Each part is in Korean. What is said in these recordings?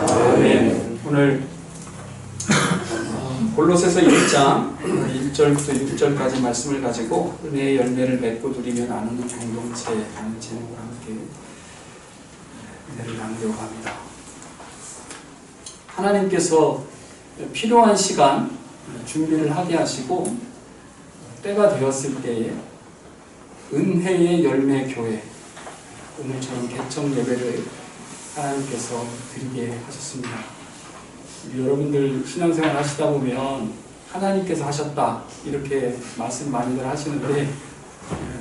네, 오늘 골로새서 1장 1절부터 6절까지 말씀을 가지고 은혜의 열매를 맺고 누리며 나누는 공동체라는 제목으로 함께 은혜를 나누려고 합니다. 하나님께서 필요한 시간 준비를 하게 하시고 때가 되었을 때에 은혜의 열매 교회, 오늘처럼 개척 예배를 하나님께서 드리게 하셨습니다. 여러분들 신앙생활 하시다 보면 하나님께서 하셨다 이렇게 말씀 많이들 하시는데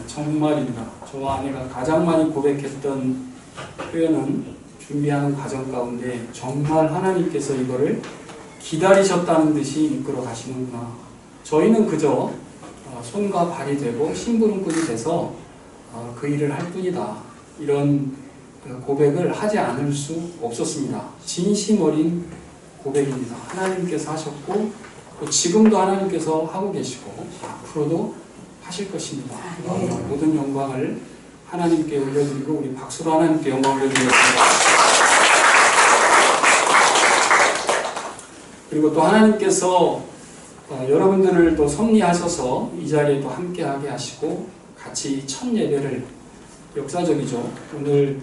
정말입니다. 저와 아내가 가장 많이 고백했던 표현은 준비하는 과정 가운데 정말 하나님께서 이거를 기다리셨다는 듯이 이끌어 가시는구나. 저희는 그저 손과 발이 되고 심부름꾼이 돼서 그 일을 할 뿐이다. 이런 고백을 하지 않을 수 없었습니다. 진심 어린 고백입니다. 하나님께서 하셨고 또 지금도 하나님께서 하고 계시고 앞으로도 하실 것입니다. 모든 영광을 하나님께 올려드리고 우리 박수로 하나님께 영광을 올려드리겠습니다. 그리고 또 하나님께서 여러분들을 또 섭리하셔서 이 자리에 또 함께하게 하시고 같이 첫 예배를 역사적이죠. 오늘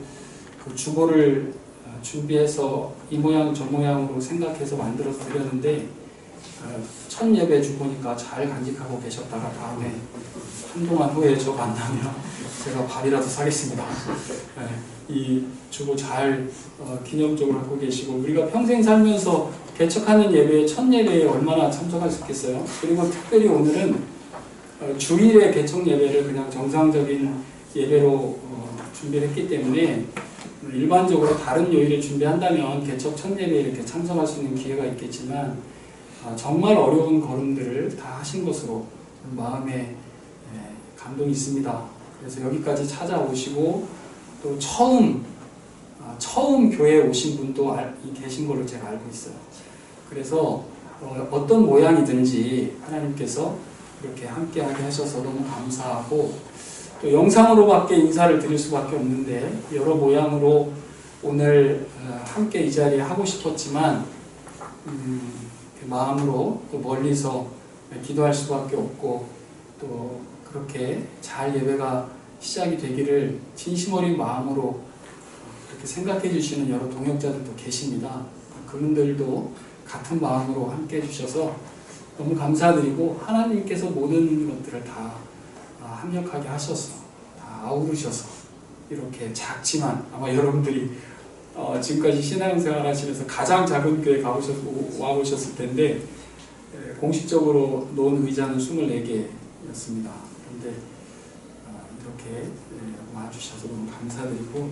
그 주보를 준비해서 이 모양 저 모양으로 생각해서 만들어서 드렸는데 첫 예배 주보니까 잘 간직하고 계셨다가 다음에 한동안 후에 저 만나면 제가 밥이라도 사겠습니다. 이 주보 잘 기념적으로 갖고 계시고 우리가 평생 살면서 개척하는 예배에 첫 예배에 얼마나 참석할 수 있겠어요. 그리고 특별히 오늘은 주일에 개척 예배를 그냥 정상적인 예배로 준비를 했기 때문에 일반적으로 다른 요일에 준비한다면 개척 첫 예배에 이렇게 참석할 수 있는 기회가 있겠지만 정말 어려운 걸음들을 다 하신 것으로 마음에 감동이 있습니다. 그래서 여기까지 찾아오시고 또 처음 교회에 오신 분도 계신 걸로 제가 알고 있어요. 그래서 어떤 모양이든지 하나님께서 이렇게 함께하게 하셔서 너무 감사하고 또 영상으로밖에 인사를 드릴 수밖에 없는데 여러 모양으로 오늘 함께 이 자리에 하고 싶었지만 마음으로 또 멀리서 기도할 수밖에 없고 또 그렇게 잘 예배가 시작이 되기를 진심 어린 마음으로 그렇게 생각해 주시는 여러 동역자들도 계십니다. 그분들도 같은 마음으로 함께 해주셔서 너무 감사드리고 하나님께서 모든 것들을 다 합력하게 하셔서 다 아우르셔서 이렇게 작지만 아마 여러분들이 지금까지 신앙생활 하시면서 가장 작은 교회 와보셨을 텐데 공식적으로 놓은 의자는 24개였습니다. 그런데 이렇게 와주셔서 너무 감사드리고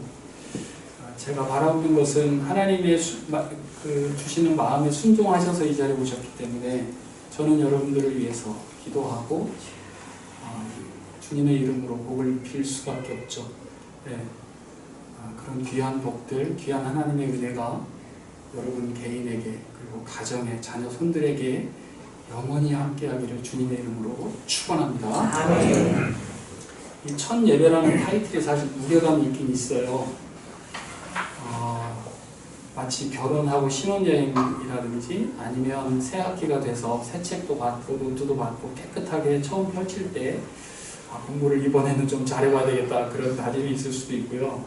제가 바라보는 것은 하나님의 주시는 마음에 순종하셔서 이 자리에 오셨기 때문에 저는 여러분들을 위해서 기도하고 주님의 이름으로 복을 빌 수밖에 없죠. 그런 귀한 복들, 귀한 하나님의 은혜가 여러분 개인에게 그리고 가정에 자녀 손들에게 영원히 함께하기를 주님의 이름으로 축원합니다. 아멘. 이 첫 예배라는 타이틀이 사실 무게감이 있긴 있어요. 마치 결혼하고 신혼여행이라든지 아니면 새 학기가 돼서 새 책도 받고 노트도 받고 깨끗하게 처음 펼칠 때 공부를 이번에는 좀 잘해봐야 되겠다 그런 다짐이 있을 수도 있고요.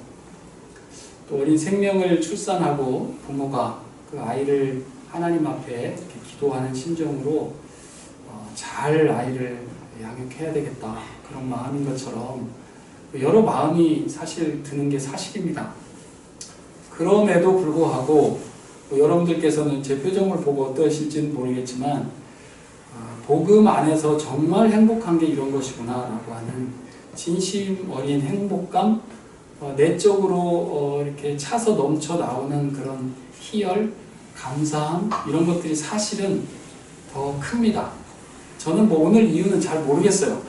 또 어린 생명을 출산하고 부모가 그 아이를 하나님 앞에 이렇게 기도하는 심정으로 잘 아이를 양육해야 되겠다 그런 마음인 것처럼 여러 마음이 사실 드는 게 사실입니다. 그럼에도 불구하고 여러분들께서는 제 표정을 보고 어떠실지는 모르겠지만 복음 안에서 정말 행복한 게 이런 것이구나 라고 하는 진심 어린 행복감, 내적으로 이렇게 차서 넘쳐 나오는 그런 희열, 감사함 이런 것들이 사실은 더 큽니다. 저는 오늘 이유는 잘 모르겠어요.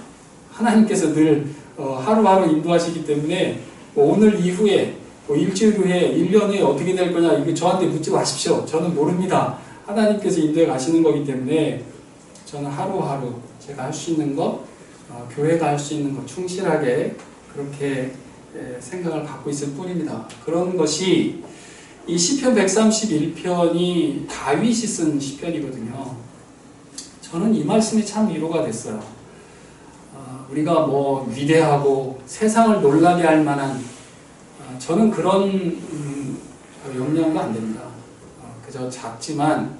하나님께서 늘 하루하루 인도하시기 때문에 오늘 이후에 일주일 후에 1년 후에 어떻게 될 거냐 이거 저한테 묻지 마십시오. 저는 모릅니다. 하나님께서 인도해 가시는 거기 때문에 저는 하루하루 제가 할 수 있는 것, 교회가 할 수 있는 것 충실하게 그렇게 생각을 갖고 있을 뿐입니다. 그런 것이 이 시편 131편이 다윗이 쓴 시편이거든요. 저는 이 말씀이 참 위로가 됐어요. 우리가 뭐 위대하고 세상을 놀라게 할 만한 저는 그런 역량도 안 됩니다. 그저 작지만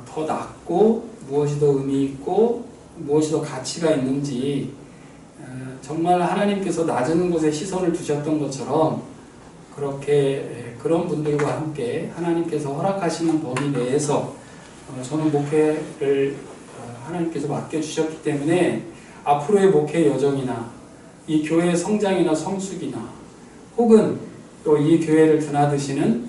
더 낮고 무엇이 더 의미 있고 무엇이 더 가치가 있는지 정말 하나님께서 낮은 곳에 시선을 두셨던 것처럼 그렇게 그런 분들과 함께 하나님께서 허락하시는 범위 내에서 저는 목회를 하나님께서 맡겨주셨기 때문에 앞으로의 목회 여정이나 이 교회의 성장이나 성숙이나 혹은 또 이 교회를 드나드시는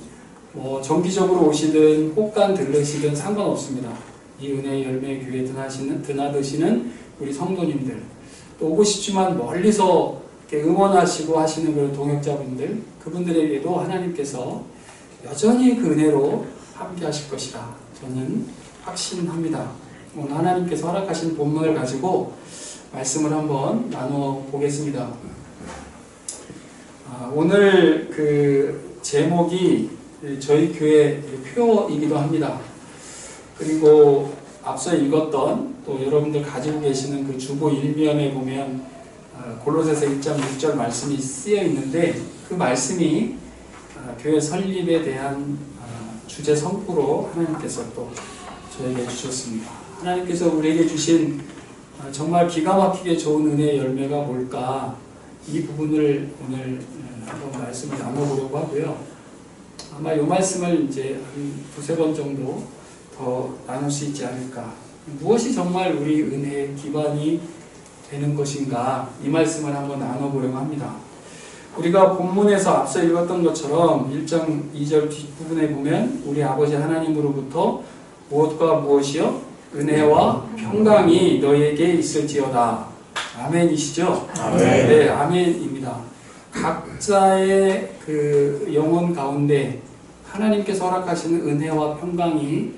정기적으로 오시든 혹간 들르시든 상관없습니다. 이 은혜의 열매 교회에 드나드시는 우리 성도님들 또 오고 싶지만 멀리서 응원하시고 하시는 그런 동역자분들 그분들에게도 하나님께서 여전히 그 은혜로 함께 하실 것이라 저는 확신합니다. 오늘 하나님께서 허락하신 본문을 가지고 말씀을 한번 나눠 보겠습니다. 오늘 그 제목이 저희 교회 표이기도 합니다. 그리고 앞서 읽었던 또 여러분들 가지고 계시는 그 주보 1면에 보면 골로새서 1장 6절 말씀이 쓰여 있는데 그 말씀이 교회 설립에 대한 주제 선포로 하나님께서 또 저에게 주셨습니다. 하나님께서 우리에게 주신 정말 기가 막히게 좋은 은혜의 열매가 뭘까 이 부분을 오늘 한번 말씀을 나눠보려고 하고요. 아마 이 말씀을 이제 한 두세 번 정도 더 나눌 수 있지 않을까. 무엇이 정말 우리 은혜의 기반이 되는 것인가 이 말씀을 한번 나눠보려고 합니다. 우리가 본문에서 앞서 읽었던 것처럼 1장 2절 뒷부분에 보면 우리 아버지 하나님으로부터 무엇과 무엇이요? 은혜와 평강이 너희에게 있을지어다. 아멘이시죠? 아멘. 네, 아멘입니다. 각자의 그 영혼 가운데 하나님께서 허락하시는 은혜와 평강이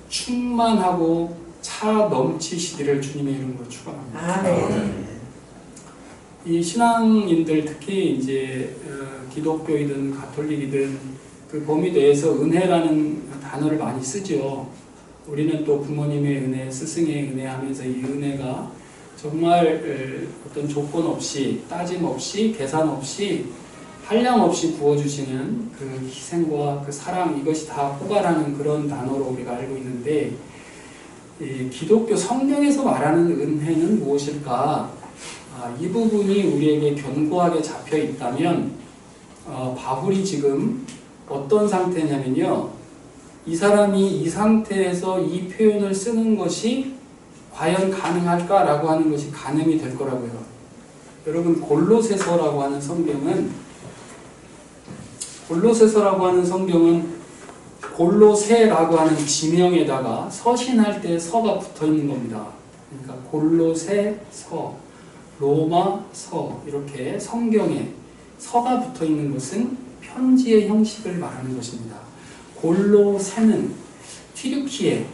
충만하고 차 넘치시기를 주님의 이름으로 축원합니다. 아멘. 이 신앙인들 특히 이제 기독교이든 가톨릭이든 그 범위 내에서 은혜라는 단어를 많이 쓰죠. 우리는 또 부모님의 은혜, 스승의 은혜 하면서 이 은혜가 정말 어떤 조건 없이 따짐 없이 계산 없이 한량 없이 부어주시는 그 희생과 그 사랑 이것이 다 포괄하는 그런 단어로 우리가 알고 있는데 이 기독교 성경에서 말하는 은혜는 무엇일까? 이 부분이 우리에게 견고하게 잡혀 있다면 바울이 지금 어떤 상태냐면요. 이 사람이 이 상태에서 이 표현을 쓰는 것이 과연 가능할까라고 하는 것이 가늠이 될 거라고요. 여러분 골로새서라고 하는 성경은 골로새라고 하는 지명에다가 서신할 때 서가 붙어 있는 겁니다. 그러니까 골로새서, 로마서 이렇게 성경에 서가 붙어 있는 것은 편지의 형식을 말하는 것입니다. 골로새는 튀르키예,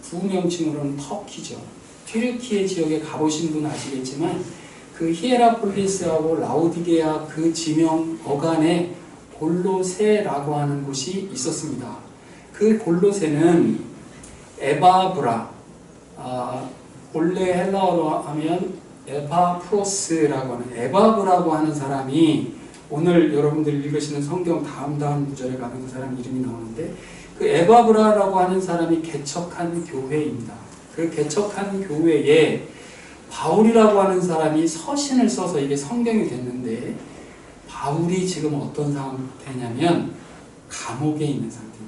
부명칭으로는 터키죠. 튀르키예 지역에 가보신 분 아시겠지만 그 히에라폴리스하고 라우디게아 그 지명 어간에 골로새라고 하는 곳이 있었습니다. 그 골로새는 에바브라, 본래 헬라어로 하면 에바프로스라고 하는 에바브라고 하는 사람이 오늘 여러분들 읽으시는 성경 다음 구절에 가면 그 사람 이름이 나오는데 그 에바브라라고 하는 사람이 개척한 교회입니다. 그 개척한 교회에 바울이라고 하는 사람이 서신을 써서 이게 성경이 됐는데 바울이 지금 어떤 상태냐면 감옥에 있는 상태입니다.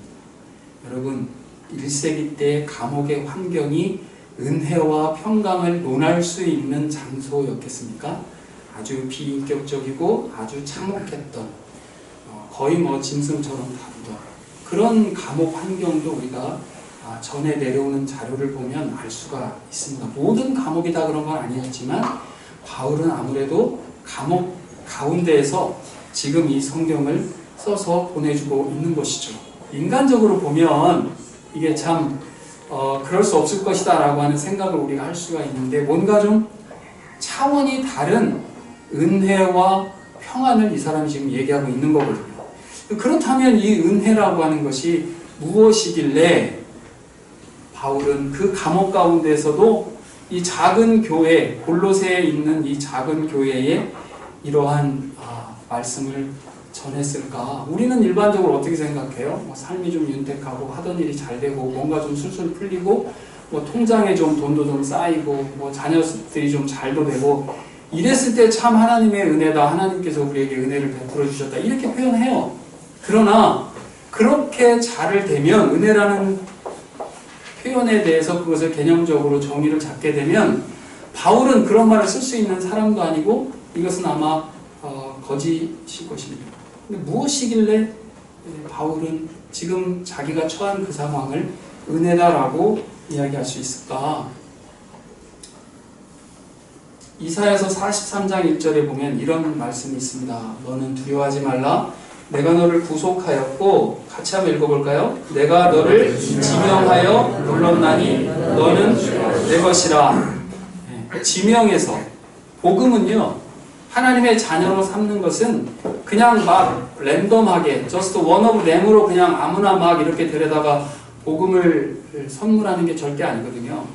여러분 1세기 때 감옥의 환경이 은혜와 평강을 논할 수 있는 장소였겠습니까? 아주 비인격적이고 아주 참혹했던 거의 짐승처럼 다루던 그런 감옥 환경도 우리가 전에 내려오는 자료를 보면 알 수가 있습니다. 모든 감옥이 다 그런 건 아니었지만 바울은 아무래도 감옥 가운데에서 지금 이 성경을 써서 보내주고 있는 것이죠. 인간적으로 보면 이게 참 그럴 수 없을 것이다 라고 하는 생각을 우리가 할 수가 있는데 뭔가 좀 차원이 다른 은혜와 평안을 이 사람이 지금 얘기하고 있는 거거든요. 그렇다면 이 은혜라고 하는 것이 무엇이길래 바울은 그 감옥 가운데서도 이 작은 교회, 골로새에 있는 이 작은 교회에 이러한 말씀을 전했을까? 우리는 일반적으로 어떻게 생각해요? 삶이 좀 윤택하고 하던 일이 잘 되고 뭔가 좀 술술 풀리고 통장에 좀 돈도 좀 쌓이고 자녀들이 좀 잘도 되고 이랬을 때 참 하나님의 은혜다. 하나님께서 우리에게 은혜를 베풀어 주셨다. 이렇게 표현해요. 그러나 그렇게 잘 되면 은혜라는 표현에 대해서 그것을 개념적으로 정의를 잡게 되면 바울은 그런 말을 쓸 수 있는 사람도 아니고 이것은 아마 거짓일 것입니다. 근데 무엇이길래 바울은 지금 자기가 처한 그 상황을 은혜다라고 이야기할 수 있을까? 이사야서 43장 1절에 보면 이런 말씀이 있습니다. 너는 두려워하지 말라. 내가 너를 구속하였고, 같이 한번 읽어볼까요? 내가 너를 지명하여 불렀나니 너는 내 것이라. 지명해서, 복음은요, 하나님의 자녀로 삼는 것은 그냥 막 랜덤하게 just one of them으로 그냥 아무나 막 이렇게 데려다가 복음을 선물하는 게 절대 아니거든요.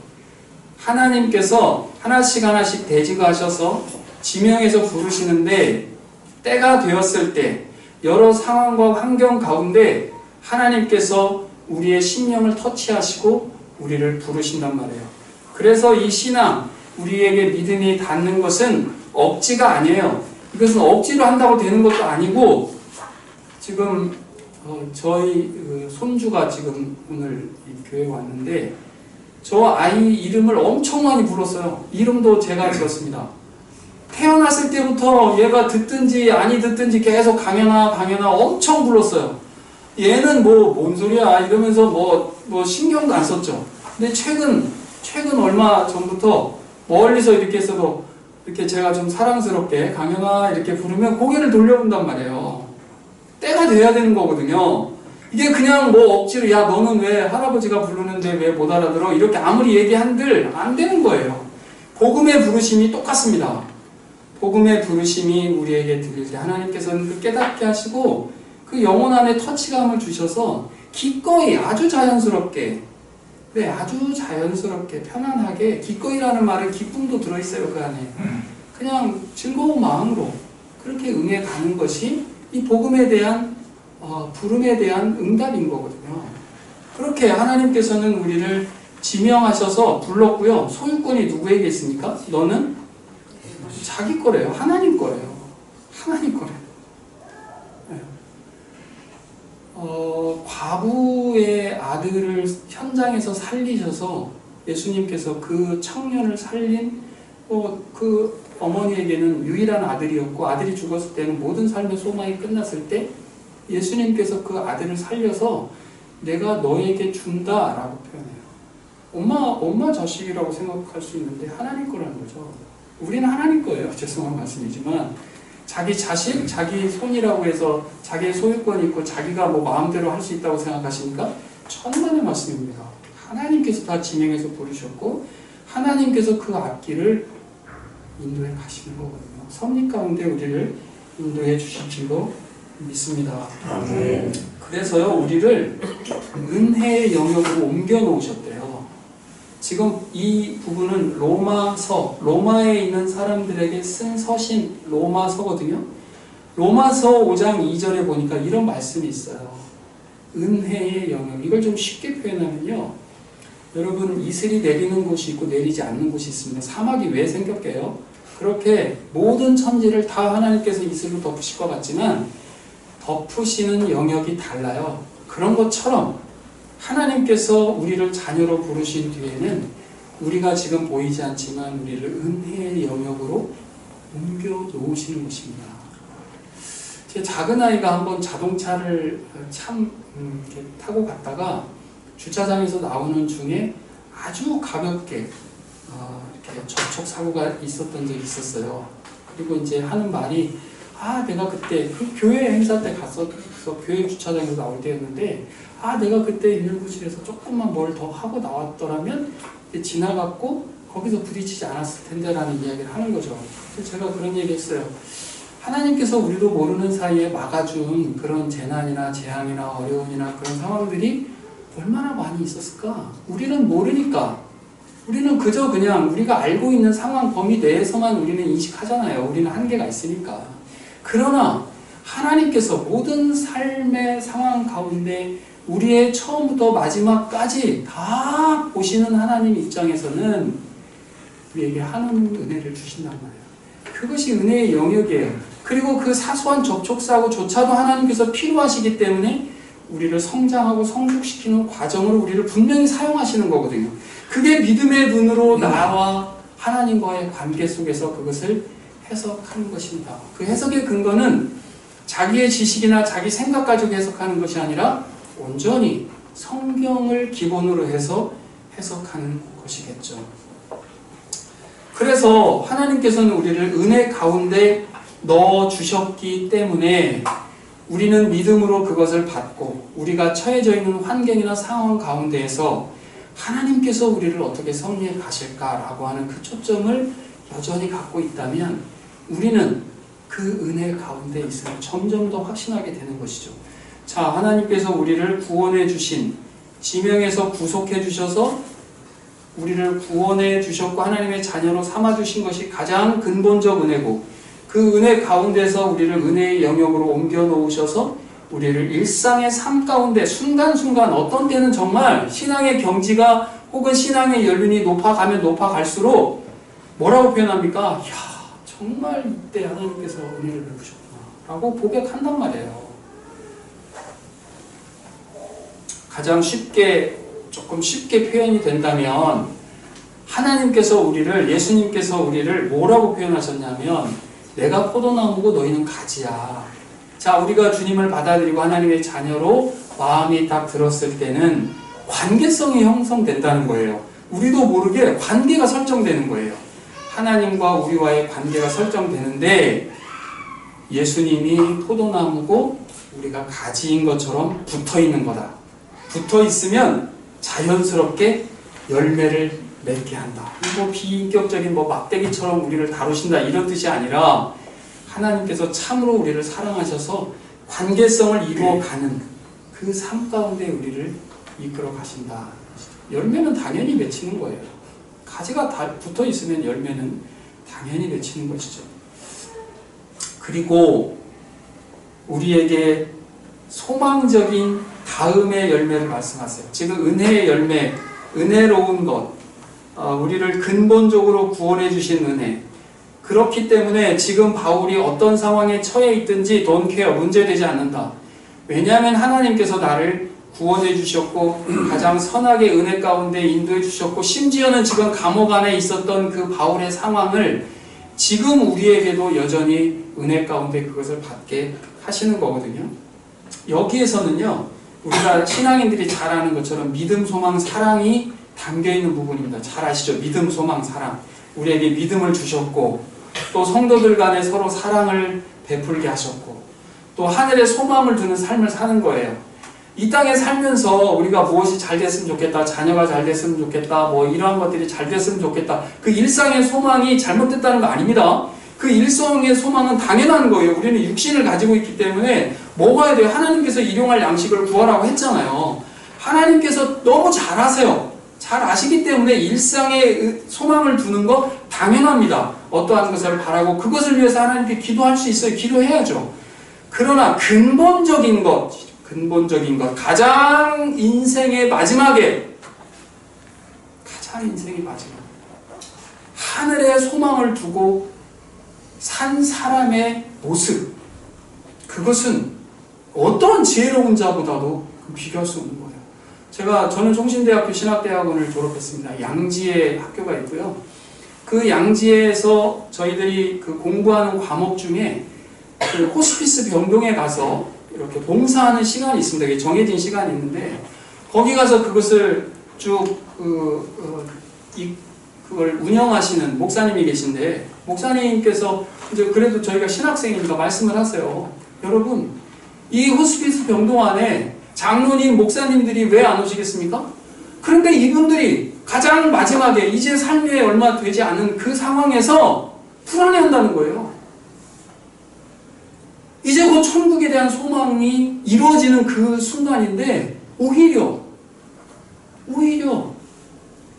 하나님께서 하나씩 하나씩 대지하셔서 지명해서 부르시는데 때가 되었을 때 여러 상황과 환경 가운데 하나님께서 우리의 심령을 터치하시고 우리를 부르신단 말이에요. 그래서 이 신앙, 우리에게 믿음이 닿는 것은 억지가 아니에요. 이것은 억지로 한다고 되는 것도 아니고 지금 저희 손주가 지금 오늘 이 교회에 왔는데 저 아이 이름을 엄청 많이 불렀어요. 이름도 제가 지었습니다. 태어났을 때부터 얘가 듣든지 아니 듣든지 계속 강연아 엄청 불렀어요. 얘는 뭔 소리야 이러면서 뭐 신경도 안 썼죠. 근데 최근 얼마 전부터 멀리서 이렇게 있어도 이렇게 제가 좀 사랑스럽게 강연아 이렇게 부르면 고개를 돌려본단 말이에요. 때가 돼야 되는 거거든요. 이게 그냥 억지로 야 너는 왜 할아버지가 부르는데 왜 못 알아들어? 이렇게 아무리 얘기한들 안 되는 거예요. 복음의 부르심이 똑같습니다. 복음의 부르심이 우리에게 들릴 때 하나님께서는 그 깨닫게 하시고 그 영혼 안에 터치감을 주셔서 기꺼이 아주 자연스럽게 아주 자연스럽게 편안하게 기꺼이라는 말은 기쁨도 들어있어요. 그 안에 그냥 즐거운 마음으로 그렇게 응해 가는 것이 이 복음에 대한 부름에 대한 응답인 거거든요. 그렇게 하나님께서는 우리를 지명하셔서 불렀고요. 소유권이 누구에게 있습니까? 너는 자기 거래요. 하나님 거래요. 하나님 거래요. 네. 과부의 아들을 현장에서 살리셔서 예수님께서 그 청년을 살린 그 어머니에게는 유일한 아들이었고 아들이 죽었을 때는 모든 삶의 소망이 끝났을 때 예수님께서 그 아들을 살려서 내가 너에게 준다라고 표현해요. 엄마 자식이라고 생각할 수 있는데 하나님 거라는 거죠. 우리는 하나님 거예요. 죄송한 말씀이지만 자기 자식, 자기 손이라고 해서 자기의 소유권이 있고 자기가 마음대로 할 수 있다고 생각하십니까? 천만의 말씀입니다. 하나님께서 다 지명해서 부르셨고 하나님께서 그 앞길을 인도해 가시는 거거든요. 섭리 가운데 우리를 인도해 주실 줄로 믿습니다. 아멘. 그래서요 우리를 은혜의 영역으로 옮겨 놓으셨대요. 지금 이 부분은 로마에 있는 사람들에게 쓴 서신 로마서거든요. 로마서 5장 2절에 보니까 이런 말씀이 있어요. 은혜의 영역. 이걸 좀 쉽게 표현하면요. 여러분 이슬이 내리는 곳이 있고 내리지 않는 곳이 있습니다. 사막이 왜 생겼게요? 그렇게 모든 천지를 다 하나님께서 이슬로 덮으실 것 같지만 덮으시는 영역이 달라요. 그런 것처럼 하나님께서 우리를 자녀로 부르신 뒤에는 우리가 지금 보이지 않지만 우리를 은혜의 영역으로 옮겨 놓으시는 것입니다. 제 작은 아이가 한번 자동차를 이렇게 타고 갔다가 주차장에서 나오는 중에 아주 가볍게 이렇게 접촉사고가 있었던 적이 있었어요. 그리고 이제 하는 말이 내가 그때 그 교회 행사 때 갔어. 교회 주차장에서 나올 때였는데 내가 그때 119실에서 조금만 뭘 더 하고 나왔더라면 지나갔고 거기서 부딪히지 않았을 텐데 라는 이야기를 하는 거죠. 그래서 제가 그런 얘기 했어요. 하나님께서 우리도 모르는 사이에 막아준 그런 재난이나 재앙이나 어려움이나 그런 상황들이 얼마나 많이 있었을까? 우리는 모르니까. 우리는 그저 그냥 우리가 알고 있는 상황 범위 내에서만 우리는 인식하잖아요. 우리는 한계가 있으니까. 그러나 하나님께서 모든 삶의 상황 가운데 우리의 처음부터 마지막까지 다 보시는 하나님 입장에서는 우리에게 한없는 은혜를 주신단 말이에요. 그것이 은혜의 영역이에요. 그리고 그 사소한 접촉사고조차도 하나님께서 필요하시기 때문에 우리를 성장하고 성숙시키는 과정으로 우리를 분명히 사용하시는 거거든요. 그게 믿음의 눈으로 나와 하나님과의 관계 속에서 그것을 해석하는 것입니다. 그 해석의 근거는 자기의 지식이나 자기 생각 가지고 해석하는 것이 아니라 온전히 성경을 기본으로 해서 해석하는 것이겠죠. 그래서 하나님께서는 우리를 은혜 가운데 넣어주셨기 때문에 우리는 믿음으로 그것을 받고 우리가 처해져 있는 환경이나 상황 가운데에서 하나님께서 우리를 어떻게 섭리해 가실까라고 하는 그 초점을 여전히 갖고 있다면 우리는 그 은혜 가운데 있음을 점점 더 확신하게 되는 것이죠. 자, 하나님께서 우리를 구원해 주신, 지명에서 구속해 주셔서 우리를 구원해 주셨고 하나님의 자녀로 삼아 주신 것이 가장 근본적 은혜고, 그 은혜 가운데서 우리를 은혜의 영역으로 옮겨 놓으셔서 우리를 일상의 삶 가운데 순간순간, 어떤 때는 정말 신앙의 경지가 혹은 신앙의 연륜이 높아가면 높아갈수록 뭐라고 표현합니까? 이야, 정말 이때 하나님께서 은혜를 베푸셨구나 라고 고백한단 말이에요. 가장 조금 쉽게 표현이 된다면 하나님께서 우리를, 예수님께서 우리를 뭐라고 표현하셨냐면 내가 포도나무고 너희는 가지야. 자, 우리가 주님을 받아들이고 하나님의 자녀로 마음이 딱 들었을 때는 관계성이 형성된다는 거예요. 우리도 모르게 관계가 설정되는 거예요. 하나님과 우리와의 관계가 설정되는데 예수님이 포도나무고 우리가 가지인 것처럼 붙어있는 거다. 붙어있으면 자연스럽게 열매를 맺게 한다. 이거 비인격적인 막대기처럼 우리를 다루신다 이런 뜻이 아니라 하나님께서 참으로 우리를 사랑하셔서 관계성을 이루어가는 그 삶 가운데 우리를 이끌어 가신다. 열매는 당연히 맺히는 거예요. 가지가 다 붙어 있으면 열매는 당연히 맺히는 것이죠. 그리고 우리에게 소망적인 다음의 열매를 말씀하세요. 지금 은혜의 열매, 은혜로운 것, 우리를 근본적으로 구원해 주신 은혜. 그렇기 때문에 지금 바울이 어떤 상황에 처해 있든지 don't care, 문제되지 않는다. 왜냐하면 하나님께서 나를 구원해 주셨고 가장 선하게 은혜 가운데 인도해 주셨고 심지어는 지금 감옥 안에 있었던 그 바울의 상황을 지금 우리에게도 여전히 은혜 가운데 그것을 받게 하시는 거거든요. 여기에서는요, 우리가 신앙인들이 잘 아는 것처럼 믿음, 소망, 사랑이 담겨있는 부분입니다. 잘 아시죠? 믿음, 소망, 사랑. 우리에게 믿음을 주셨고 또 성도들 간에 서로 사랑을 베풀게 하셨고 또 하늘에 소망을 두는 삶을 사는 거예요. 이 땅에 살면서 우리가 무엇이 잘 됐으면 좋겠다, 자녀가 잘 됐으면 좋겠다, 이러한 것들이 잘 됐으면 좋겠다, 그 일상의 소망이 잘못됐다는 거 아닙니다. 그 일상의 소망은 당연한 거예요. 우리는 육신을 가지고 있기 때문에 먹어야 돼요. 하나님께서 일용할 양식을 구하라고 했잖아요. 하나님께서 너무 잘 아세요. 잘 아시기 때문에 일상의 소망을 두는 거 당연합니다. 어떠한 것을 바라고 그것을 위해서 하나님께 기도할 수 있어요. 기도해야죠. 그러나 근본적인 것, 가장 인생의 마지막 하늘에 소망을 두고 산 사람의 모습, 그것은 어떤 지혜로운 자보다도 비교할 수 없는 거예요. 저는 종신대학교 신학대학원을 졸업했습니다. 양지에 학교가 있고요. 그 양지에서 저희들이 그 공부하는 과목 중에 그 호스피스 병동에 가서 이렇게 봉사하는 시간이 있습니다. 정해진 시간이 있는데 거기 가서 그것을 쭉 그걸 운영하시는 목사님이 계신데 목사님께서 이제 그래도 저희가 신학생이니까 말씀을 하세요. 여러분, 이 호스피스 병동 안에 장로님, 목사님들이 왜 안 오시겠습니까? 그런데 이분들이 가장 마지막에 이제 삶에 얼마 되지 않은 그 상황에서 불안해한다는 거예요. 이제 곧 천국에 대한 소망이 이루어지는 그 순간인데 오히려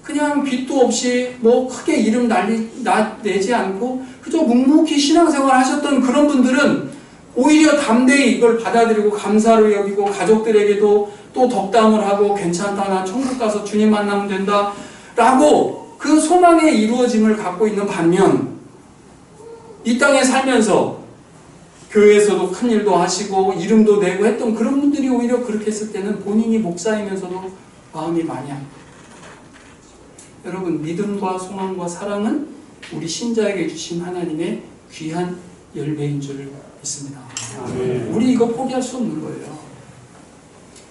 그냥 빚도 없이 뭐 크게 이름 내지 않고 그저 묵묵히 신앙생활 하셨던 그런 분들은 오히려 담대히 이걸 받아들이고 감사를 여기고 가족들에게도 또 덕담을 하고 괜찮다, 나 천국 가서 주님 만나면 된다 라고 그 소망의 이루어짐을 갖고 있는 반면 이 땅에 살면서 교회에서도 큰 일도 하시고 이름도 내고 했던 그런 분들이 오히려 그렇게 했을 때는 본인이 목사이면서도 마음이 많이 아프고, 여러분, 믿음과 소망과 사랑은 우리 신자에게 주신 하나님의 귀한 열매인 줄 믿습니다. 우리 이거 포기할 수 없는 거예요.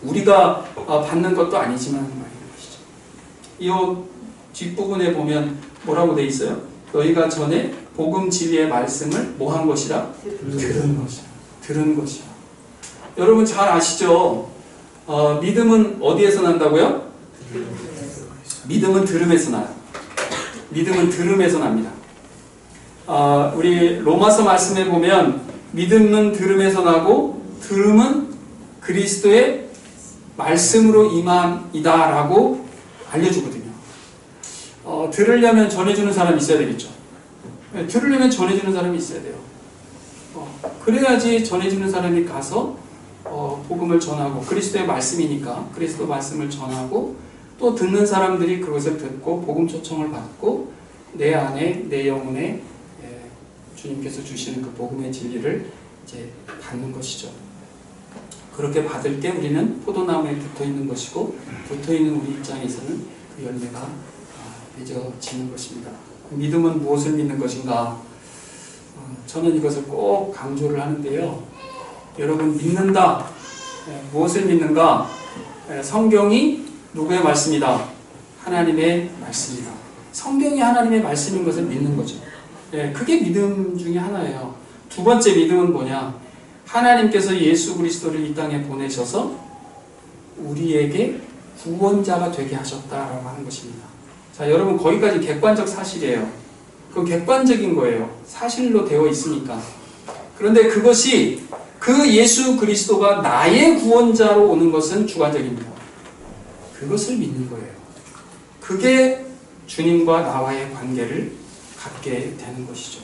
우리가 받는 것도 아니지만 말이죠. 이 뒷부분에 보면 뭐라고 돼 있어요? 너희가 전에 복음 진리의 말씀을 뭐 한 것이라? 들은 것이라. 여러분 잘 아시죠? 믿음은 어디에서 난다고요? 믿음은 들음에서 나요. 믿음은 들음에서 납니다. 우리 로마서 말씀에 보면 믿음은 들음에서 나고 들음은 그리스도의 말씀으로 임함이다 라고 알려주거든요. 들으려면 전해주는 사람이 있어야 되겠죠. 들으려면 전해주는 사람이 있어야 돼요. 그래야지 전해주는 사람이 가서 복음을 전하고, 그리스도의 말씀이니까 그리스도 말씀을 전하고, 또 듣는 사람들이 그것을 듣고 복음 초청을 받고 내 안에, 내 영혼에 주님께서 주시는 그 복음의 진리를 이제 받는 것이죠. 그렇게 받을 때 우리는 포도나무에 붙어 있는 것이고, 붙어 있는 우리 입장에서는 그 열매가 맺어지는 것입니다. 믿음은 무엇을 믿는 것인가? 저는 이것을 꼭 강조를 하는데요. 여러분, 믿는다. 무엇을 믿는가? 성경이 누구의 말씀이다? 하나님의 말씀이다. 성경이 하나님의 말씀인 것을 믿는 거죠. 그게 믿음 중에 하나예요. 두 번째 믿음은 뭐냐? 하나님께서 예수 그리스도를 이 땅에 보내셔서 우리에게 구원자가 되게 하셨다라고 하는 것입니다. 자, 여러분, 거기까지 객관적 사실이에요. 그건 객관적인 거예요. 사실로 되어 있으니까. 그런데 그것이 그 예수 그리스도가 나의 구원자로 오는 것은 주관적입니다. 그것을 믿는 거예요. 그게 주님과 나와의 관계를 갖게 되는 것이죠.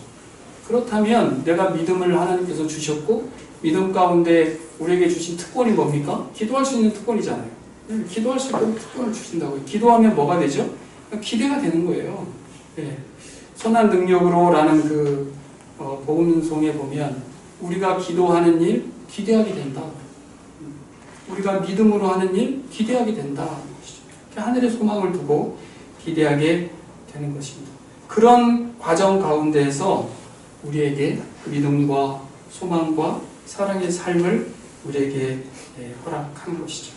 그렇다면 내가 믿음을 하나님께서 주셨고, 믿음 가운데 우리에게 주신 특권이 뭡니까? 기도할 수 있는 특권이잖아요. 기도할 수 있는 특권을 주신다고요. 기도하면 뭐가 되죠? 기대가 되는 거예요. 선한 능력으로 라는 그 복음송에 보면 우리가 기도하는 일 기대하게 된다. 우리가 믿음으로 하는 일 기대하게 된다. 하늘의 소망을 두고 기대하게 되는 것입니다. 그런 과정 가운데에서 우리에게 믿음과 소망과 사랑의 삶을 우리에게 허락한 것이죠.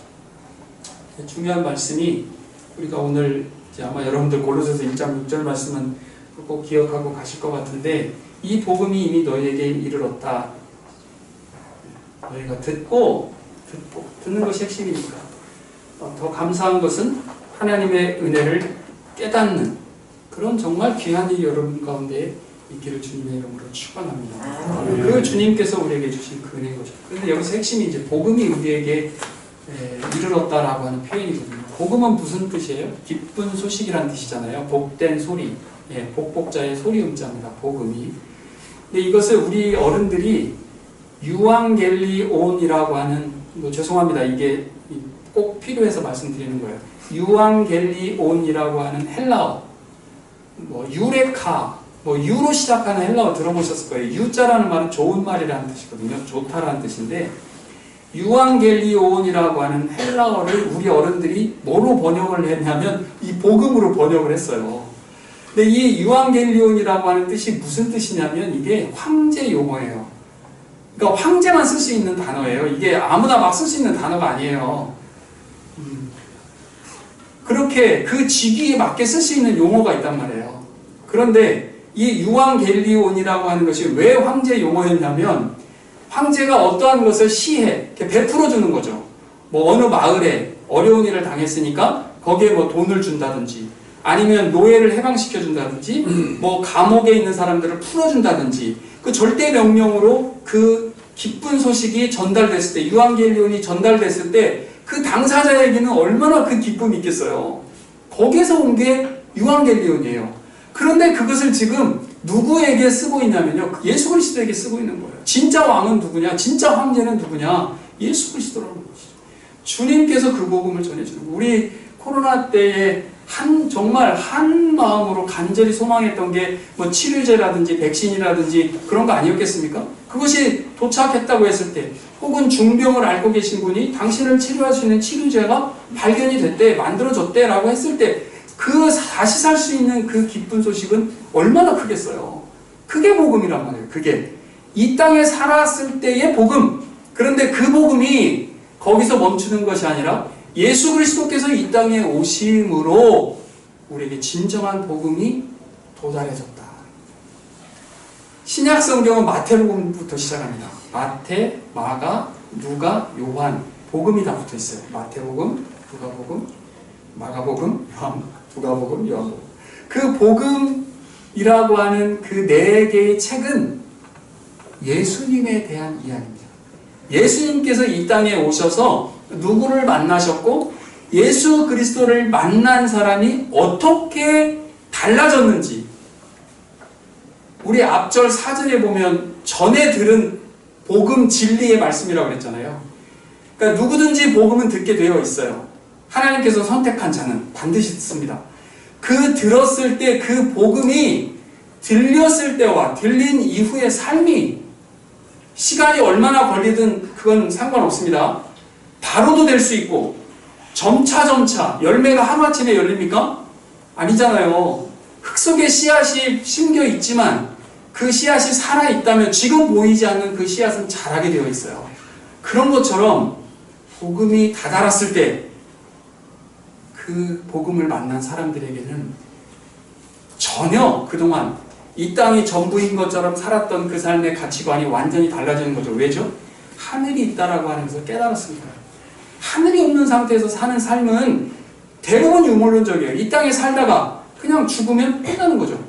중요한 말씀이, 우리가 오늘 이제 아마 여러분들 골로새서 1장 6절 말씀은 꼭 기억하고 가실 것 같은데, 이 복음이 이미 너희에게 이르렀다. 너희가 듣고 듣는 것이 핵심이니까. 더 감사한 것은 하나님의 은혜를 깨닫는 그런 정말 귀한 일이 여러분 가운데 있기를 주님의 이름으로 축원합니다. 그 주님께서 우리에게 주신 그 은혜인 거죠. 그런데 여기서 핵심이 이제 복음이 우리에게 이르렀다라고 하는 표현이거든요. 복음은 무슨 뜻이에요? 기쁜 소식이라는 뜻이잖아요. 복된 소리, 복복자의 소리 음자입니다. 복음이. 근데 이것을 우리 어른들이 유앙겔리온이라고 하는, 죄송합니다. 이게 꼭 필요해서 말씀드리는 거예요. 유앙겔리온이라고 하는 헬라어, 유레카, 유로 시작하는 헬라어 들어보셨을 거예요. 유자라는 말은 좋은 말이라는 뜻이거든요. 좋다라는 뜻인데, 유앙겔리온이라고 하는 헬라어를 우리 어른들이 뭐로 번역을 했냐면 이 복음으로 번역을 했어요. 근데 이 유앙겔리온이라고 하는 뜻이 무슨 뜻이냐면 이게 황제 용어예요. 그러니까 황제만 쓸 수 있는 단어예요. 이게 아무나 막 쓸 수 있는 단어가 아니에요. 그렇게 그 직위에 맞게 쓸 수 있는 용어가 있단 말이에요. 그런데 이 유앙겔리온이라고 하는 것이 왜 황제 용어였냐면, 황제가 어떠한 것을 시해 베풀어 주는 거죠. 어느 마을에 어려운 일을 당했으니까 거기에 돈을 준다든지, 아니면 노예를 해방시켜 준다든지, 감옥에 있는 사람들을 풀어 준다든지, 그 절대 명령으로 그 기쁜 소식이 전달됐을 때, 유한겔리온이 전달됐을 때 그 당사자에게는 얼마나 큰 기쁨이 있겠어요. 거기에서 온 게 유한겔리온이에요. 그런데 그것을 지금 누구에게 쓰고 있냐면요, 예수 그리스도에게 쓰고 있는 거예요. 진짜 왕은 누구냐? 진짜 황제는 누구냐? 예수 그리스도라는 것이죠. 주님께서 그 복음을 전해주는 거예요. 우리 코로나 때에 정말 한 마음으로 간절히 소망했던 게 뭐 치료제라든지 백신이라든지 그런 거 아니었겠습니까? 그것이 도착했다고 했을 때, 혹은 중병을 앓고 계신 분이 당신을 치료할 수 있는 치료제가 발견이 됐대, 만들어졌대 라고 했을 때 그 다시 살 수 있는 그 기쁜 소식은 얼마나 크겠어요. 그게 복음이란 말이에요. 그게 이 땅에 살았을 때의 복음. 그런데 그 복음이 거기서 멈추는 것이 아니라 예수 그리스도께서 이 땅에 오심으로 우리에게 진정한 복음이 도달해졌다. 신약 성경은 마태복음부터 시작합니다. 마태, 마가, 누가, 요한, 복음이 다 붙어 있어요. 마태복음, 누가복음, 마가복음, 누가복음, 요한복음. 그 복음이라고 하는 그 네 개의 책은 예수님에 대한 이야기입니다. 예수님께서 이 땅에 오셔서 누구를 만나셨고 예수 그리스도를 만난 사람이 어떻게 달라졌는지, 우리 앞절 4절에 보면 전에 들은 복음 진리의 말씀이라고 그랬잖아요. 그러니까 누구든지 복음은 듣게 되어 있어요. 하나님께서 선택한 자는 반드시 듣습니다. 그 들었을 때 그 복음이 들렸을 때와 들린 이후의 삶이 시간이 얼마나 걸리든 그건 상관없습니다. 바로도 될 수 있고 점차 열매가 하루아침에 열립니까? 아니잖아요. 흙 속에 씨앗이 심겨 있지만 그 씨앗이 살아있다면 지금 보이지 않는 그 씨앗은 자라게 되어 있어요. 그런 것처럼 복음이 다다랐을 때 그 복음을 만난 사람들에게는 전혀 그동안 이 땅이 전부인 것처럼 살았던 그 삶의 가치관이 완전히 달라지는 거죠. 왜죠? 하늘이 있다라고 하는 것을 깨달았습니다. 하늘이 없는 상태에서 사는 삶은 대부분 유물론적이에요. 이 땅에 살다가 그냥 죽으면 끝나는 거죠.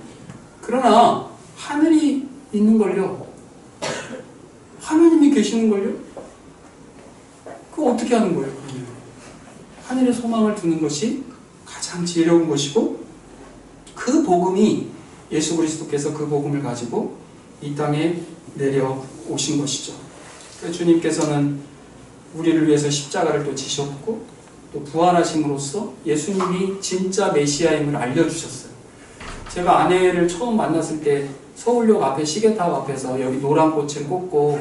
그러나 하늘이 있는걸요. 하나님이 계시는걸요. 그거 어떻게 하는 거예요? 하늘에 소망을 두는 것이 가장 지혜로운 것이고, 그 복음이 예수 그리스도께서 그 복음을 가지고 이 땅에 내려오신 것이죠. 주님께서는 우리를 위해서 십자가를 또 지셨고 또 부활하심으로써 예수님이 진짜 메시아임을 알려주셨어요. 제가 아내를 처음 만났을 때 서울역 앞에 시계탑 앞에서 여기 노란 꽃을 꽂고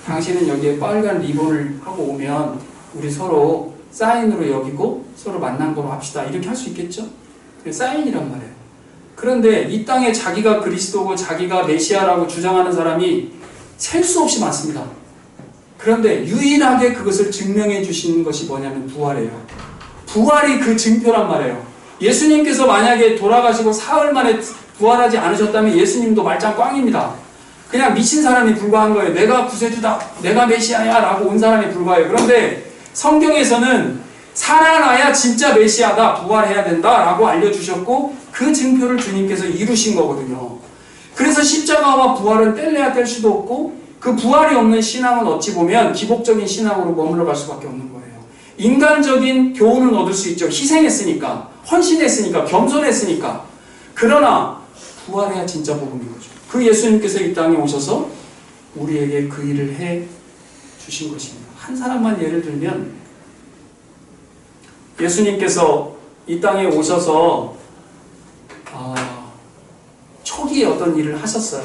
당신은 여기에 빨간 리본을 하고 오면 우리 서로 사인으로 여기고 서로 만난 거로 합시다, 이렇게 할 수 있겠죠? 그게 사인이란 말이에요. 그런데 이 땅에 자기가 그리스도고 자기가 메시아라고 주장하는 사람이 셀 수 없이 많습니다. 그런데 유일하게 그것을 증명해 주시는 것이 뭐냐면 부활이에요. 부활이 그 증표란 말이에요. 예수님께서 만약에 돌아가시고 사흘 만에 부활하지 않으셨다면 예수님도 말짱 꽝입니다. 그냥 미친 사람이 불과한 거예요. 내가 구세주다, 내가 메시아야 라고 온 사람이 불과해요. 그런데 성경에서는 살아나야 진짜 메시아다, 부활해야 된다 라고 알려주셨고 그 증표를 주님께서 이루신 거거든요. 그래서 십자가와 부활은 뗄래야 뗄 수도 없고 그 부활이 없는 신앙은 어찌 보면 기복적인 신앙으로 머물러 갈 수밖에 없는 거예요. 인간적인 교훈은 얻을 수 있죠. 희생했으니까, 헌신했으니까, 겸손했으니까. 그러나 부활해야 진짜 복음인 거죠. 그 예수님께서 이 땅에 오셔서 우리에게 그 일을 해 주신 것입니다. 한 사람만 예를 들면, 예수님께서 이 땅에 오셔서 초기에 어떤 일을 하셨어요.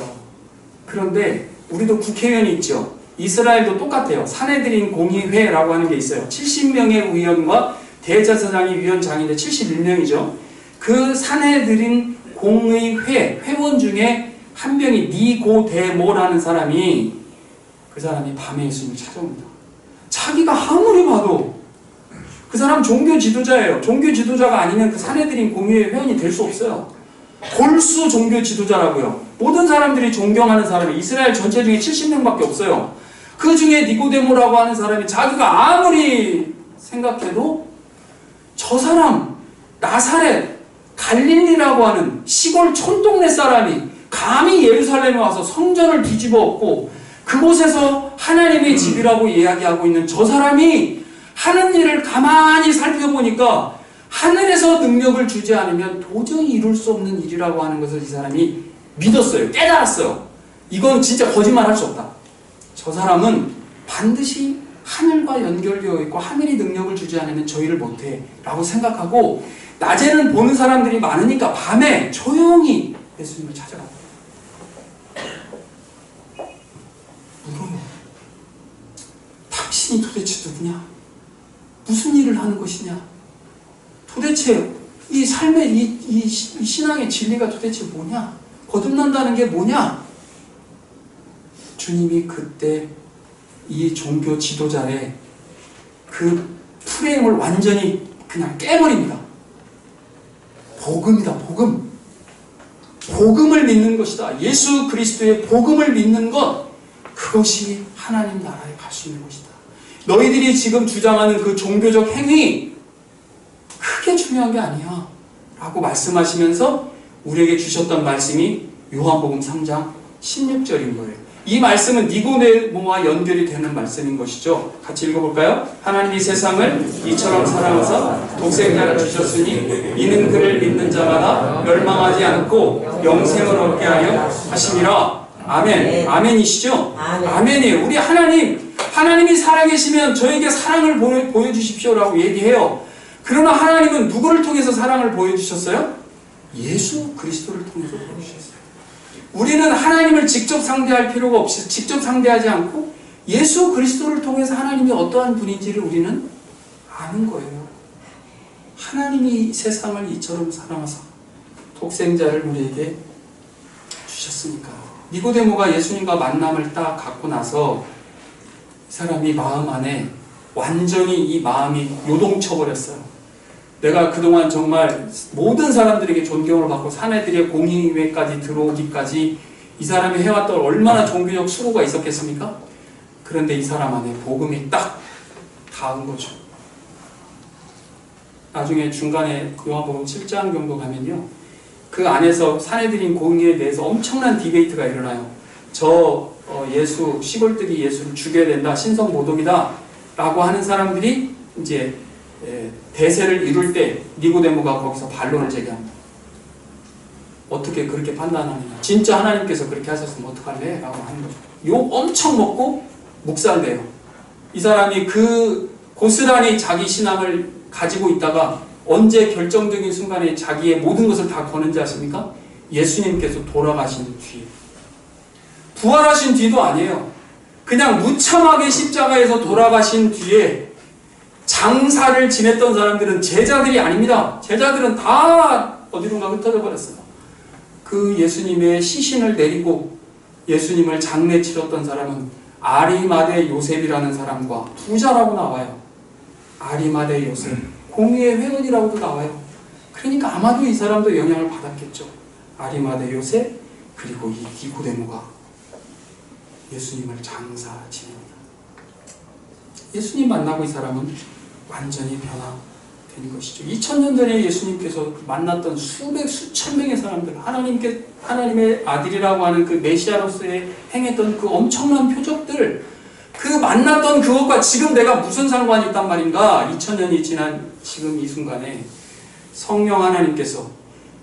그런데 우리도 국회의원이 있죠. 이스라엘도 똑같아요. 산헤드린 공의회라고 하는 게 있어요. 70명의 의원과 대제사장이 위원장인데 71명이죠. 그 산헤드린 공의회 회원 중에 한 명이 니고데모라는 사람이, 그 사람이 밤에 예수님을 찾아옵니다. 자기가 아무리 봐도 그 사람 종교 지도자예요. 종교 지도자가 아니면 그 산헤드린 공의회 회원이 될 수 없어요. 골수 종교 지도자라고요. 모든 사람들이 존경하는 사람이 이스라엘 전체 중에 70명밖에 없어요. 그 중에 니고데모라고 하는 사람이 자기가 아무리 생각해도 저 사람 나사렛 갈릴리라고 하는 시골 촌동네 사람이 감히 예루살렘에 와서 성전을 뒤집어 엎고 그곳에서 하나님의 집이라고 이야기하고 있는 저 사람이 하는 일을 가만히 살펴보니까 하늘에서 능력을 주지 않으면 도저히 이룰 수 없는 일이라고 하는 것을 이 사람이 믿었어요. 깨달았어요. 이건 진짜 거짓말할 수 없다. 저 사람은 반드시 하늘과 연결되어 있고 하늘이 능력을 주지 않으면 저 일을 못해 라고 생각하고, 낮에는 보는 사람들이 많으니까 밤에 조용히 예수님을 찾아갑니다. 물어요. 당신이 도대체 누구냐? 무슨 일을 하는 것이냐? 도대체 이 삶의 이 신앙의 진리가 도대체 뭐냐? 거듭난다는 게 뭐냐? 주님이 그때 이 종교 지도자의 그 프레임을 완전히 그냥 깨버립니다. 복음이다, 복음. 복음을 믿는 것이다. 예수 그리스도의 복음을 믿는 것, 그것이 하나님 나라에 갈 수 있는 것이다. 너희들이 지금 주장하는 그 종교적 행위, 크게 중요한 게 아니야 라고 말씀하시면서 우리에게 주셨던 말씀이 요한복음 3장 16절인 거예요. 이 말씀은 니고데모와 연결이 되는 말씀인 것이죠. 같이 읽어볼까요? 하나님이 세상을 이처럼 사랑하사 독생자를 주셨으니 이는 그를 믿는 자마다 멸망하지 않고 영생을 얻게 하려 하심이라. 아멘. 아멘이시죠? 아멘이에요. 우리 하나님이 살아계시면 저에게 사랑을 보여주십시오라고 얘기해요. 그러나 하나님은 누구를 통해서 사랑을 보여주셨어요? 예수 그리스도를 통해서 보여주셨어요. 우리는 하나님을 직접 상대할 필요가 없이, 직접 상대하지 않고 예수 그리스도를 통해서 하나님이 어떠한 분인지를 우리는 아는 거예요. 하나님이 세상을 이처럼 사랑하사 독생자를 우리에게 주셨으니까. 니고데모가 예수님과 만남을 딱 갖고 나서 이 사람이 마음 안에 완전히 이 마음이 요동쳐 버렸어요. 내가 그동안 정말 모든 사람들에게 존경을 받고 사내들의 공의회까지 들어오기까지 이 사람이 해왔던 얼마나 종교적 수고가 있었겠습니까? 그런데 이 사람 안에 복음이 딱 닿은 거죠. 나중에 중간에 요한복음 7장 정도 가면요, 그 안에서 사내들인 공의회에 대해서 엄청난 디베이트가 일어나요. 예수, 시골들이 예수를 죽여야 된다, 신성 모독이다 라고 하는 사람들이 이제 대세를 이룰 때 니고데모가 거기서 반론을 제기합니다. 어떻게 그렇게 판단하느냐? 진짜 하나님께서 그렇게 하셨으면 어떡할래? 라고 하는 거죠. 욕 엄청 먹고 묵살돼요. 이 사람이 고스란히 자기 신앙을 가지고 있다가 언제 결정적인 순간에 자기의 모든 것을 다 거는지 아십니까? 예수님께서 돌아가신 뒤에. 부활하신 뒤도 아니에요. 그냥 무참하게 십자가에서 돌아가신 뒤에 장사를 지냈던 사람들은 제자들이 아닙니다. 제자들은 다 어디론가 흩어져 버렸어요. 그 예수님의 시신을 내리고 예수님을 장례 치렀던 사람은 아리마대 요셉이라는 사람과 부자라고 나와요. 아리마대 요셉, 공의회 회원이라고도 나와요. 그러니까 아마도 이 사람도 영향을 받았겠죠. 아리마대 요셉, 그리고 이 니고데모가 예수님을 장사 지냅니다. 예수님 만나고 이 사람은 완전히 변화된 것이죠. 2000년 전에 예수님께서 만났던 수천 명의 사람들, 하나님의 아들이라고 하는 그 메시아로서의 행했던 그 엄청난 표적들, 그 만났던 그것과 지금 내가 무슨 상관이 있단 말인가? 2000년이 지난 지금 이 순간에 성령 하나님께서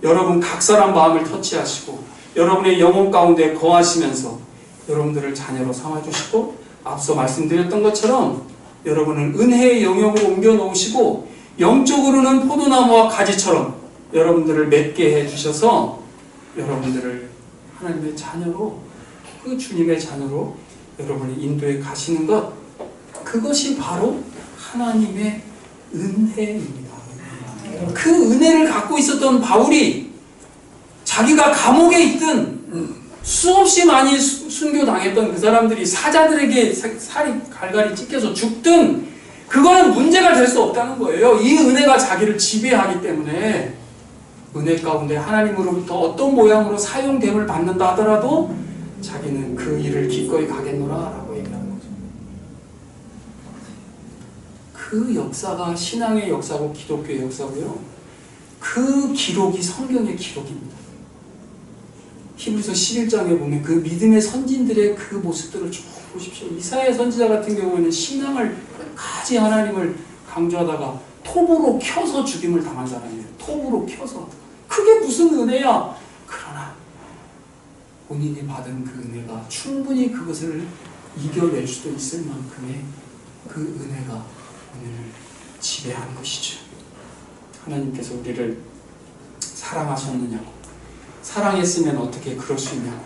여러분 각 사람 마음을 터치하시고 여러분의 영혼 가운데 거하시면서 여러분들을 자녀로 삼아주시고, 앞서 말씀드렸던 것처럼 여러분을 은혜의 영역으로 옮겨 놓으시고 영적으로는 포도나무와 가지처럼 여러분들을 맺게 해주셔서 여러분들을 하나님의 자녀로, 그 주님의 자녀로 여러분이 인도해 가시는 것, 그것이 바로 하나님의 은혜입니다. 그 은혜를 갖고 있었던 바울이 자기가 감옥에 있든 수없이 많이 순교당했던 그 사람들이 사자들에게 살이 갈갈이 찢겨서 죽든 그거는 문제가 될 수 없다는 거예요. 이 은혜가 자기를 지배하기 때문에 은혜 가운데 하나님으로부터 어떤 모양으로 사용됨을 받는다 하더라도 자기는 그 일을 기꺼이 가겠노라 라고 얘기하는 거죠. 그 역사가 신앙의 역사고 기독교의 역사고요. 그 기록이 성경의 기록입니다. 히브리서 11장에 보면 그 믿음의 선진들의 그 모습들을 쭉 보십시오. 이사야 선지자 같은 경우에는 신앙을 끝까지 하나님을 강조하다가 톱으로 켜서 죽임을 당한 사람이에요. 톱으로 켜서. 그게 무슨 은혜야? 그러나 본인이 받은 그 은혜가 충분히 그것을 이겨낼 수도 있을 만큼의 그 은혜가 오늘 지배한 것이죠. 하나님께서 우리를 사랑하셨느냐고, 사랑했으면 어떻게 그럴 수 있냐고.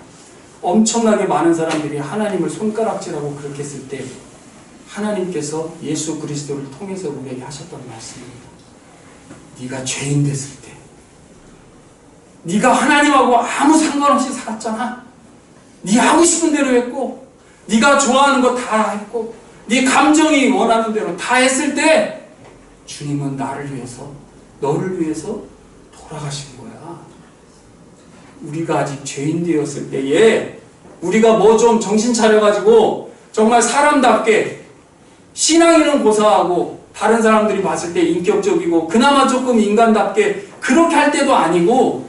엄청나게 많은 사람들이 하나님을 손가락질하고 그렇게 했을 때 하나님께서 예수 그리스도를 통해서 우리에게 하셨던 말씀입니다. 네가 죄인 됐을 때, 네가 하나님하고 아무 상관없이 살았잖아. 네 하고 싶은 대로 했고, 네가 좋아하는 거 다 했고, 네 감정이 원하는 대로 다 했을 때 주님은 나를 위해서, 너를 위해서 돌아가신 거야. 우리가 아직 죄인 되었을 때에 우리가 뭐 좀 정신 차려가지고 정말 사람답게 신앙인은 고사하고 다른 사람들이 봤을 때 인격적이고 그나마 조금 인간답게 그렇게 할 때도 아니고,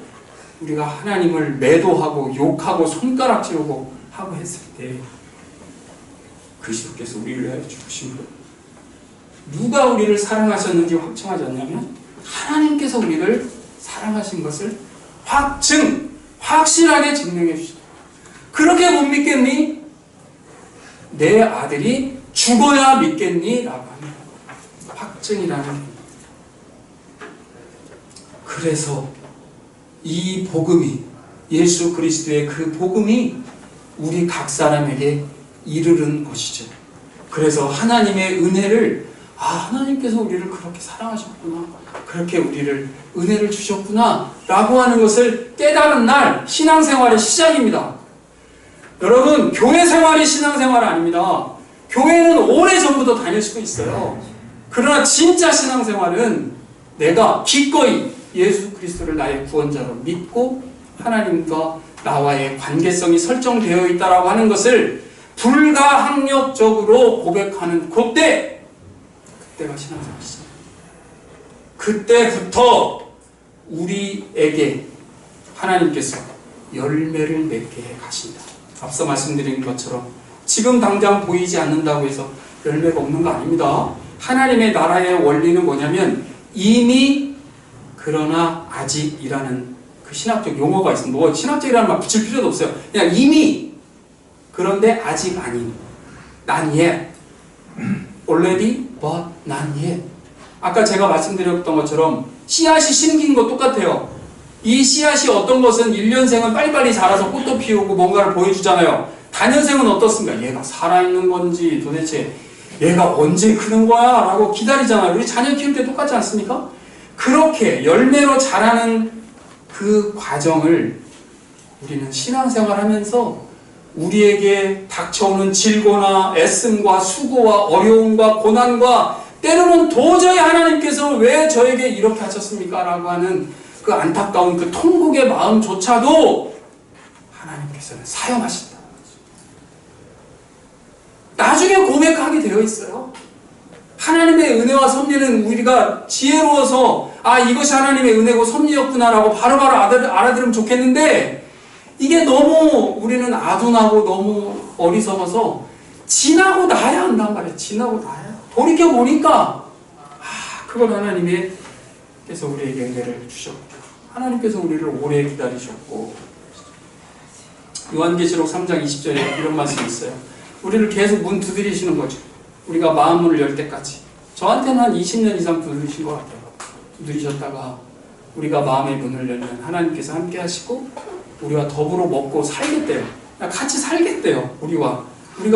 우리가 하나님을 매도하고 욕하고 손가락질하고 하고 했을 때 그리스도께서 우리를 위하여 죽으신 것. 누가 우리를 사랑하셨는지 확증하지 않냐면 하나님께서 우리를 사랑하신 것을 확실하게 증명해 주시다. 그렇게 못 믿겠니? 내 아들이 죽어야 믿겠니? 라고 하는 확증이라는 게. 그래서 이 복음이, 예수 그리스도의 그 복음이 우리 각 사람에게 이르는 것이죠. 그래서 하나님의 은혜를, 하나님께서 우리를 그렇게 사랑하셨구나, 그렇게 우리를 은혜를 주셨구나 라고 하는 것을 깨달은 날 신앙생활의 시작입니다. 여러분, 교회 생활이 신앙생활 아닙니다. 교회는 오래전부터 다닐 수도 있어요. 그러나 진짜 신앙생활은 내가 기꺼이 예수 그리스도를 나의 구원자로 믿고 하나님과 나와의 관계성이 설정되어 있다라고 하는 것을 불가항력적으로 고백하는 그때가 신앙생활 시작. 그때부터 우리에게 하나님께서 열매를 맺게 해 가신다. 앞서 말씀드린 것처럼 지금 당장 보이지 않는다고 해서 열매가 없는 거 아닙니다. 하나님의 나라의 원리는 뭐냐면 이미, 그러나 아직이라는 그 신학적 용어가 있습니다. 뭐 신학적이라는 말 붙일 필요도 없어요. 그냥 이미, 그런데 아직 아닌, not yet, already but not yet. 아까 제가 말씀드렸던 것처럼 씨앗이 심긴 거 똑같아요. 이 씨앗이 어떤 것은 1년생은 빨리빨리 자라서 꽃도 피우고 뭔가를 보여주잖아요. 단년생은 어떻습니까? 얘가 살아있는 건지, 도대체 얘가 언제 크는 거야? 라고 기다리잖아요. 우리 자녀 키울 때 똑같지 않습니까? 그렇게 열매로 자라는 그 과정을 우리는 신앙생활 하면서 우리에게 닥쳐오는 질고나 애씀과 수고와 어려움과 고난과 때로는 도저히 하나님께서 왜 저에게 이렇게 하셨습니까? 라고 하는 그 안타까운 그 통곡의 마음조차도 하나님께서는 사용하신다. 나중에 고백하게 되어 있어요. 하나님의 은혜와 섭리는 우리가 지혜로워서 이것이 하나님의 은혜고 섭리였구나라고 바로바로 알아들으면 좋겠는데, 이게 너무 우리는 아둔하고 너무 어리석어서 지나고 나야 한단 말이에요. 지나고 나야. 돌이켜보니까 그걸 하나님께서 우리에게 은혜를 주셨고, 하나님께서 우리를 오래 기다리셨고, 요한계시록 3장 20절에 이런 말씀이 있어요. 우리를 계속 문 두드리시는 거죠. 우리가 마음문을 열 때까지. 저한테는 한 20년 이상 두드리신 것 같아요. 두드리셨다가 우리가 마음의 문을 열면 하나님께서 함께 하시고 우리와 더불어 먹고 살겠대요. 같이 살겠대요. 우리가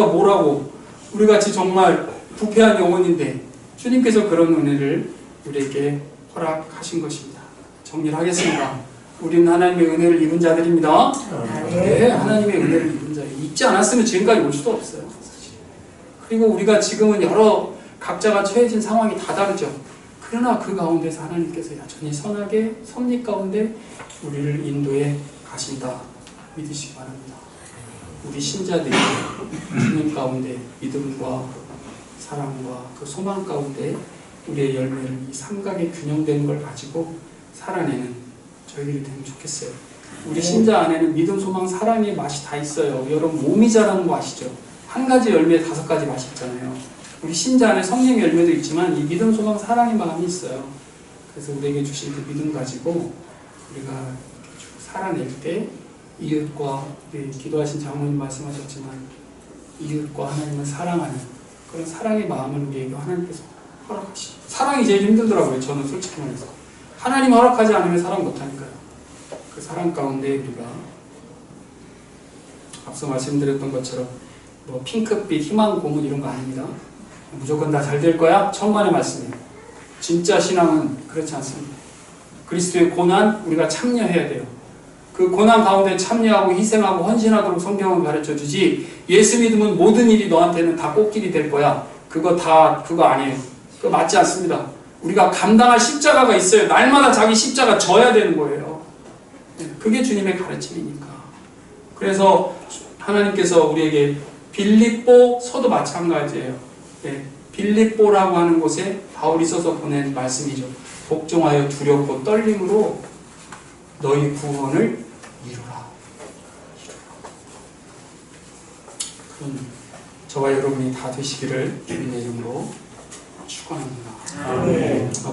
뭐라고, 우리같이 정말 부패한 영혼인데 주님께서 그런 은혜를 우리에게 허락하신 것입니다. 정리를 하겠습니다. 우리는 하나님의 은혜를 입은 자들입니다. 네, 하나님의 은혜를 입은 자들. 입지 않았으면 지금까지 올 수도 없어요. 사실. 그리고 우리가 지금은 여러 각자가 처해진 상황이 다 다르죠. 그러나 그 가운데서 하나님께서 여전히 선하게 섭리 가운데 우리를 인도해 가신다. 믿으시기 바랍니다. 우리 신자들이 주님 가운데 믿음과 사랑과 그 소망 가운데 우리의 열매를 이 삼각의 균형된 걸 가지고 살아내는 저희들이 되면 좋겠어요. 우리 신자 안에는 믿음, 소망, 사랑의 맛이 다 있어요. 여러분 몸이 자라는 거 아시죠? 한 가지 열매에 5가지 맛이 있잖아요. 우리 신자 안에 성령 열매도 있지만 이 믿음, 소망, 사랑의 마음이 있어요. 그래서 우리에게 주신 그 믿음 가지고 우리가 살아낼 때 이웃과, 기도하신 장로님 말씀하셨지만 이웃과 하나님을 사랑하는 그런 사랑의 마음을 우리에게 하나님께서 허락하시죠. 사랑이 제일 힘들더라고요. 저는 솔직히 말해서 하나님 허락하지 않으면 사랑 못하니까요. 그 사랑 가운데 우리가 앞서 말씀드렸던 것처럼 뭐 핑크빛, 희망 고문 이런 거 아닙니다. 무조건 다 잘 될 거야? 천만의 말씀이에요. 진짜 신앙은 그렇지 않습니다. 그리스도의 고난 우리가 참여해야 돼요. 그 고난 가운데 참여하고 희생하고 헌신하도록 성경은 가르쳐주지, 예수 믿으면 모든 일이 너한테는 다 꽃길이 될 거야. 그거 아니에요. 그거 맞지 않습니다. 우리가 감당할 십자가가 있어요. 날마다 자기 십자가 져야 되는 거예요. 그게 주님의 가르침이니까. 그래서 하나님께서 우리에게 빌립보서도 마찬가지예요. 빌립보라고 하는 곳에 바울이 써서 보낸 말씀이죠. 복종하여 두렵고 떨림으로 너희 구원을 이루라. 그런 저와 여러분이 다 되시기를 주님의 이름으로 축원합니다. 아멘. 아버지